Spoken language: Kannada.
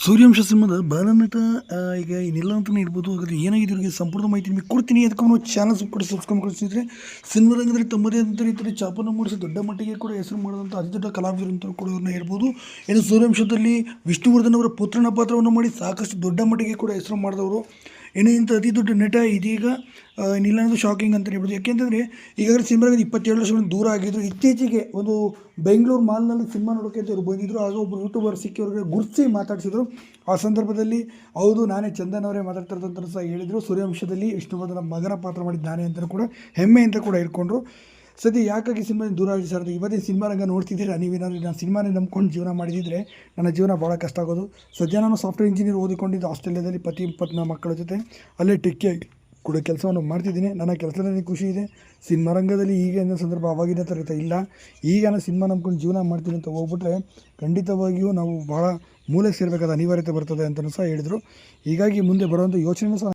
ಸೂರ್ಯವಂಶ ಸಿನಿಮಾದ ಬಾಲನಟ ಈಗ ಏನಿಲ್ಲ ಅಂತಲೇ ಇರ್ಬೋದು. ಹಾಗಾದರೆ ಏನಾಗಿದೆ ಇವರಿಗೆ ಸಂಪೂರ್ಣ ಮಾಹಿತಿ ನಿಮಗೆ ಕೊಡ್ತೀನಿ. ಅದಕ್ಕೆ ನಾವು ಚಾನಲ್ ಕೂಡ ಸಬ್ಸ್ಕ್ರೈಬ್ ಮಾಡಿಸಿದ್ರೆ ಸಿನಿಮಾ ರಂಗದಲ್ಲಿ ತಮ್ಮದೇ ಆದಂಥ ರೀತಿಯಲ್ಲಿ ಚಾಪನ್ನು ಮೂಡಿಸಿ ದೊಡ್ಡ ಮಟ್ಟಿಗೆ ಕೂಡ ಹೆಸರು ಮಾಡಿದಂಥ ಅತಿ ದೊಡ್ಡ ಕಲಾವಿದರು ಅಂತ ಕೂಡ ಅವ್ರನ್ನ ಹೇಳ್ಬೋದು. ಇನ್ನು ಸೂರ್ಯವಂಶದಲ್ಲಿ ವಿಷ್ಣುವರ್ಧನ್ ಅವರ ಪುತ್ರನ ಪಾತ್ರವನ್ನು ಮಾಡಿ ಸಾಕಷ್ಟು ದೊಡ್ಡ ಮಟ್ಟಿಗೆ ಕೂಡ ಹೆಸರು ಮಾಡಿದವರು. ಇನ್ನು ಇಂಥ ಅತಿ ದೊಡ್ಡ ನಟ ಇದೀಗ ಏನಿಲ್ಲ ಅನ್ನೋದು ಶಾಕಿಂಗ್ ಅಂತ ಹೇಳ್ಬೋದು. ಯಾಕೆಂತಂದರೆ ಈಗಾಗಲೇ ಸಿನಿಮಾಗೆ 27 ವರ್ಷಗಳಿಂದ ದೂರ ಆಗಿದ್ದರು. ಇತ್ತೀಚೆಗೆ ಒಂದು ಬೆಂಗಳೂರು ಮಾಲ್ನಲ್ಲಿ ಸಿನಿಮಾ ನೋಡೋಕ್ಕೆ ಅಂತ ಇವರು ಬಂದಿದ್ದರು. ಆಗ ಒಬ್ಬರು ಯೂಟ್ಯೂಬರ್ ಸಿಕ್ಕಿ ಅವ್ರಿಗೆ ಗುರುತಿಸಿ ಮಾತಾಡಿಸಿದ್ರು. ಆ ಸಂದರ್ಭದಲ್ಲಿ ಹೌದು ನಾನೇ ಚಂದನ್ ಅವರೇ ಮಾತಾಡ್ತಾ ಇರೋದಂತ ಸಹ ಹೇಳಿದರು. ಸೂರ್ಯವಂಶದಲ್ಲಿ ವಿಷ್ಣುವರ್ಧನ ಮಗನ ಪಾತ್ರ ಮಾಡಿದ್ದು ನಾನೇ ಅಂತ ಕೂಡ ಹೆಮ್ಮೆ ಅಂತ ಕೂಡ ಹೇಳ್ಕೊಂಡ್ರು. ಸದ್ಯ ಯಾಕಾಗಿ ಸಿನಿಮಾ ದೂರ ಆಗಿ ಸರ್ ಇವತ್ತಿನ ಸಿನಿಮಾ ರಂಗ ನೋಡ್ತಿದ್ದೀರಾ ನೀವೇನಾದರೂ ನಾನು ಸಿನಿಮಾನೇ ನಂಬ್ಕೊಂಡು ಜೀವನ ಮಾಡಿದಿದ್ರೆ ನನ್ನ ಜೀವನ ಭಾಳ ಕಷ್ಟ ಆಗೋದು. ಸದ್ಯ ನಾನು ಸಾಫ್ಟ್ವೇರ್ ಇಂಜಿನಿಯರ್ ಓದಿಕೊಂಡಿದ್ದು ಆಸ್ಟ್ರೇಲಿಯಾದಲ್ಲಿ ಪತ್ನಿ ಮಕ್ಕಳ ಜೊತೆ ಅಲ್ಲೇ ಟೆಕ್ಕಿಯಾಗಿ ಕೂಡ ಕೆಲಸವನ್ನು ಮಾಡ್ತಿದ್ದೀನಿ. ನನ್ನ ಕೆಲಸದಲ್ಲಿ ಖುಷಿ ಇದೆ. ಸಿನಿಮಾ ರಂಗದಲ್ಲಿ ಈಗ ಏನೋ ಸಂದರ್ಭ ಆವಾಗಿನ ಥರ ಇಲ್ಲ. ಈಗ ನಾನು ಸಿನಿಮಾ ನಂಬ್ಕೊಂಡು ಜೀವನ ಮಾಡ್ತೀನಿ ಅಂತ ಹೋಗ್ಬಿಟ್ರೆ ಖಂಡಿತವಾಗಿಯೂ ನಾವು ಭಾಳ ಮೂಲೆ ಸೇರಬೇಕಾದ ಅನಿವಾರ್ಯತೆ ಬರ್ತದೆ ಅಂತಲೂ ಸಹ ಹೇಳಿದರು. ಹೀಗಾಗಿ ಮುಂದೆ ಬರುವಂಥ ಯೋಚನೆಯೂ ಸಹ